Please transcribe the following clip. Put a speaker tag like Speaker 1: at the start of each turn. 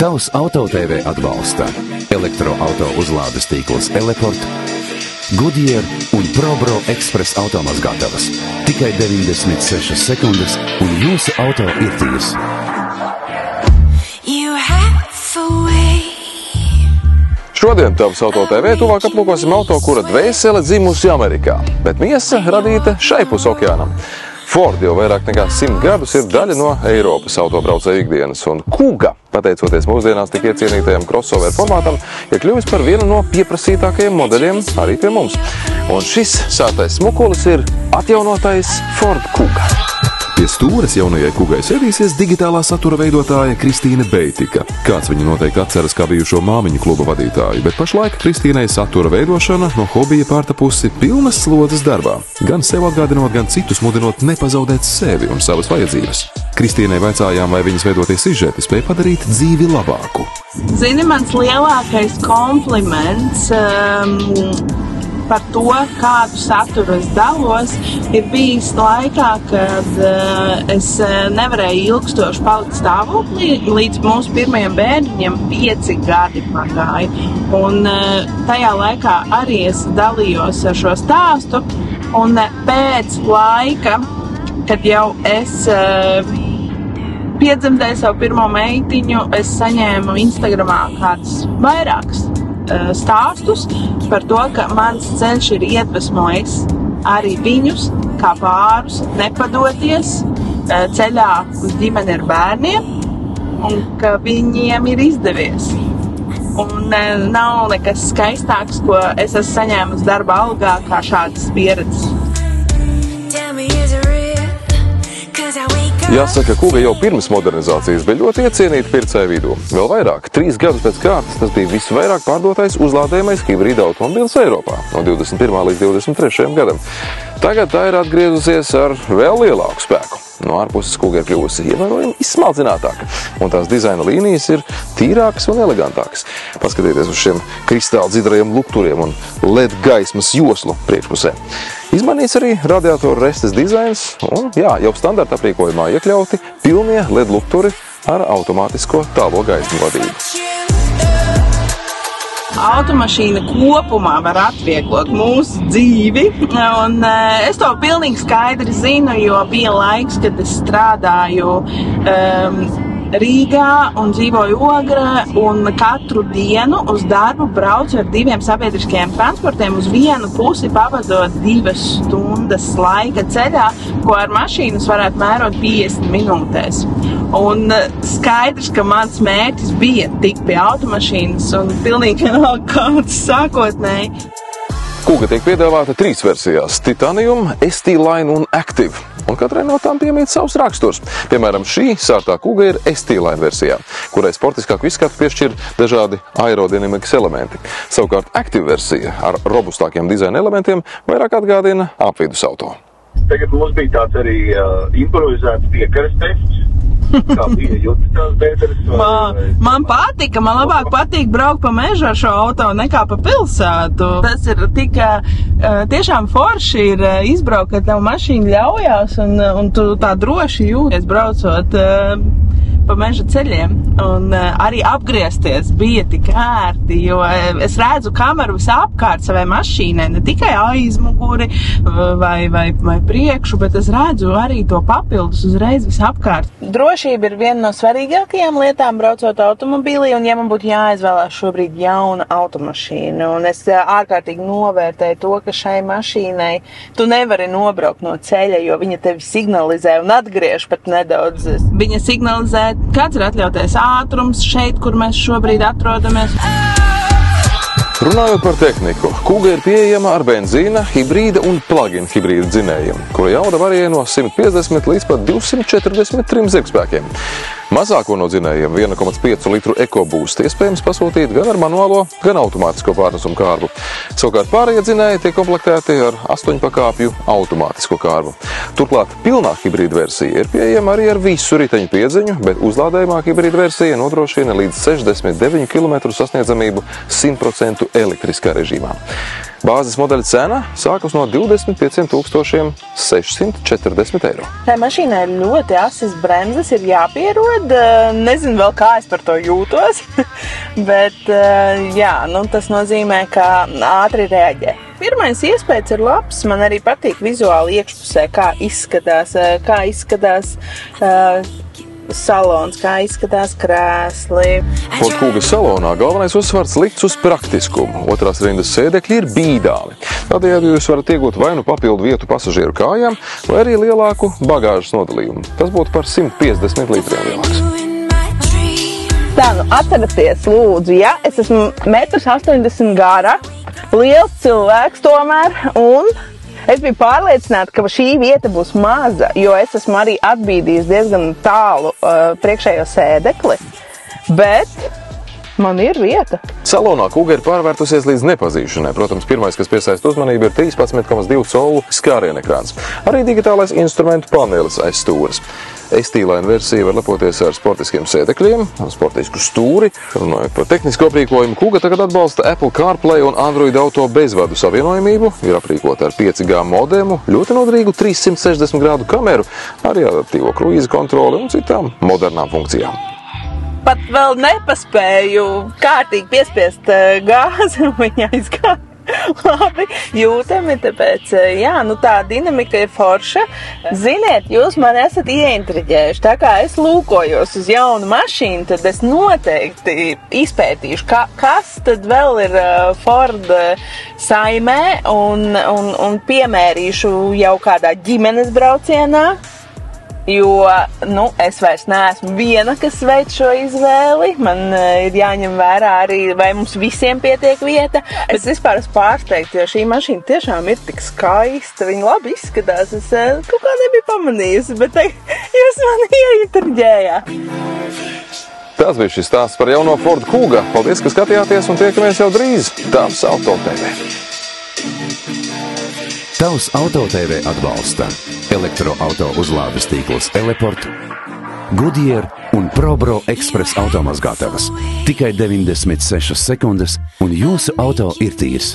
Speaker 1: Tavs AutoTV atbalsta elektroauto uzlādes tīkls Eleport, Goodyear un ProBro Express automazgātavas. Tikai 96 sekundes un jūsu auto ir tīrs.
Speaker 2: Šodien Tavs AutoTV tuvāk aplūkosim auto, kura dvēsele dzimusi Amerikā, bet miesa radīta šai pus okeānam. Ford jau vairāk nekā 100 gadus ir daļa no Eiropas autobraucēju ikdienas, un Kuga, pateicoties mūsdienās tik iecienītajam crossover formātam, ir kļuvis par vienu no pieprasītākajiem modeļiem arī pie mums. Un šis sātais smukulis ir atjaunotais Ford Kuga.
Speaker 3: Pie stūres jaunajai Kugai sēdīsies digitālā satura veidotāja Kristīne Beitika. Kāds viņu noteikti atceras kā bijušo māmiņu kluba vadītāju, bet pašlaik Kristīnei satura veidošana no hobija pārtapusi pilnas slodzes darbā. Gan sev atgādinot, gan citus mudinot nepazaudēt sevi un savas vajadzības. Kristīnei vaicājām, vai viņas veidotie sižeti spēj padarīt dzīvi labāku.
Speaker 4: Zini, mans lielākais kompliments par to, kādu saturu es dalos, ir bijis laikā, kad es nevarēju ilgstoši palikt stāvoklī, līdz mūsu pirmajiem bērniņiem 5 gadi pagāja. Un tajā laikā arī es dalījos ar šo stāstu, un pēc laika, kad jau es piedzemdēju savu pirmo meitiņu, es saņēmu Instagramā kādus vairākus stāstus par to, ka mans ceļš ir iedvesmojis arī viņus, kā pārus, nepadoties ceļā uz ģimeni ar bērniem, un ka viņiem ir izdevies. Un nav nekas skaistāks, ko es esmu saņēmusi darba algā, kā šādas pieredzes.
Speaker 2: Jāsaka, Kuga jau pirms modernizācijas bija ļoti iecienīta pircēju vidū. Vēl vairāk, 3 gadus pēc kārtas tas bija visvairāk pārdotais uzlādējamais hibrīda automobils Eiropā no 21. līdz 23. gadam. Tagad tā ir atgriezusies ar vēl lielāku spēku. No ārpuses Kuga ir kļuvusi ievērojami izsmalcinātāka, un tās dizaina līnijas ir tīrākas un elegantākas. Paskatieties uz šiem kristāli dzidrajiem lukturiem un LED gaismas joslu priekšpusē. Izmainīts arī radiatoru restes dizains un, jau standarta aprīkojumā iekļauti pilnie LED lukturi ar automātisko tālo gaismu vadību.
Speaker 4: Automašīna kopumā var atvieglot mūsu dzīvi, un es to pilnīgi skaidri zinu, jo bija laiks, kad es strādāju Rīgā un dzīvoju Ogrā, un katru dienu uz darbu braucu ar 2 sabiedriskajiem transportiem, uz vienu pusi pavadot 2 stundas laika ceļā, ko ar mašīnas varētu mērot 50 minūtēs. Un skaidrs, ka mans mērķis bija tikt pie automašīnas, un pilnīgi vienalga kāds sākotnēji.
Speaker 2: Kuga tiek piedāvāta 3 versijās – Titanium, ST-Line un Active. Un katrai no tām piemīt savs raksturs. Piemēram, šī sārtā Kuga ir ST-Line versijā, kurai sportiskāku izskatu piešķir dažādi aerodinamikas elementi. Savukārt Active versija ar robustākiem dizaina elementiem vairāk atgādina apvidus auto.
Speaker 5: Tagad mums bija tāds arī improvizēts piekares tests. Kā bija jūtas tās bēderes?
Speaker 4: Man patika, man labāk patīk braukt pa mežu ar šo auto nekā pa pilsētu. Tas ir tik tiešām forši ir izbraukt, kad tev mašīna ļaujās un tu tā droši jūties braucot pa meža ceļiem. Un arī apgriezties bija tik ērti, jo es redzu kameru visapkārt savai mašīnai, ne tikai aizmuguri vai priekšu, bet es redzu arī to papildus uzreiz visapkārt. Drošība ir viena no svarīgākajām lietām braucot automobīlī, un ja man būtu jāizvēlās šobrīd jauna automašīna, un es ārkārtīgi novērtēju to, ka šai mašīnai tu nevari nobraukt no ceļa, jo viņa tevi signalizē un atgriež pat nedaudz. Viņa signalizē, kāds ir atļautais ātrums šeit, kur mēs šobrīd atrodamies.
Speaker 2: Runājot par tehniku, Kuga ir pieejama ar benzīna, hibrīda un plug-in hibrīda dzinējiem, kura jauda varie no 150 līdz pat 243 zirgspēkiem. Mazāko no dzinējiem 1,5 litru EcoBoost iespējams pasūtīt gan ar manuālo, gan automātisko pārnesumu kārbu. Savukārt pārējie dzinēji tiek komplektēti ar 8 pakāpju automātisko kārbu. Turklāt pilnā hibrīda versija ir pieejama arī ar visu riteņu piedziņu, bet uzlādējumā hibrīda versija nodrošina līdz 69 km sasniedzamību 100% elektriskā režīmā. Bāzes modeļa cena sākas no 25 640 eiro.
Speaker 4: Tā mašīnai ir ļoti asas bremzes, ir jāpierod. Nezinu vēl, kā es par to jūtos, bet jā, tas nozīmē, ka ātri reaģē. Pirmais iespējas ir labs, man arī patīk vizuāli iekšpusē, kā izskatās salons, kā izskatās krēsli.
Speaker 2: Ford Kuga salonā galvenais uzsvars likts uz praktiskumu. Otrās rindas sēdekļi ir bīdāli. Tādējādi jūs varat iegūt vai nu papildu vietu pasažieru kājām, vai arī lielāku bagāžas nodalījumu. Tas būtu par 150 litriem lielāks.
Speaker 4: Tā, atcerieties, lūdzu, ja es esmu 1,80 m gara, liels cilvēks tomēr, un es biju pārliecināta, ka šī vieta būs maza, jo es esmu arī atbīdījis diezgan tālu priekšējo sēdekli, bet man ir vieta.
Speaker 2: Salonā Kuga ir pārvērtusies līdz nepazīšanai. Protams, pirmais, kas piesaista uzmanību, ir 13,2 colu skārienekrāns. Arī digitālais instrumentu panelis aiz stūres. S-tīlaina versija var lepoties ar sportiskiem sēdekļiem, sportisku stūri. Runājot par tehnisko aprīkojumu, Kuga tagad atbalsta Apple CarPlay un Android Auto bezvadu savienojumību, ir aprīkota ar 5G modemu, ļoti nodrīgu 360 grādu kameru, arī adaptīvo kruīza kontroli un citām modernām funkcijām.
Speaker 4: Pat vēl nepaspēju kārtīgi piespiest gāzi, un viņa aizgāja. Labi, jūtami, tāpēc, jā, tā dinamika ir forša. Ziniet, jūs man esat ieintriģējuši, tā kā es lūkojos uz jaunu mašīnu, tad es noteikti izpētīšu, kas tad vēl ir Ford saimē un piemērīšu jau kādā ģimenes braucienā. Jo, es vairs neesmu viena, kas veic šo izvēli. Man ir jāņem vērā arī, vai mums visiem pietiek vieta. Es vispār esmu pārsteigta, jo šī mašīna tiešām ir tik skaista. Viņa labi izskatās. Es kaut kā nebiju pamanījusi, bet jūs mani ieintriģējāt.
Speaker 2: Tas bija šis stāsts par jauno Ford Kuga. Paldies, ka skatījāties un tiekamies jau drīz. Tavs Auto TV.
Speaker 1: Tavs Auto TV atbalsta elektroauto uzlādes tīkls Eleport, Goodyear un ProBro Express automazgātavas. Tikai 96 sekundes un jūsu auto ir tīrs.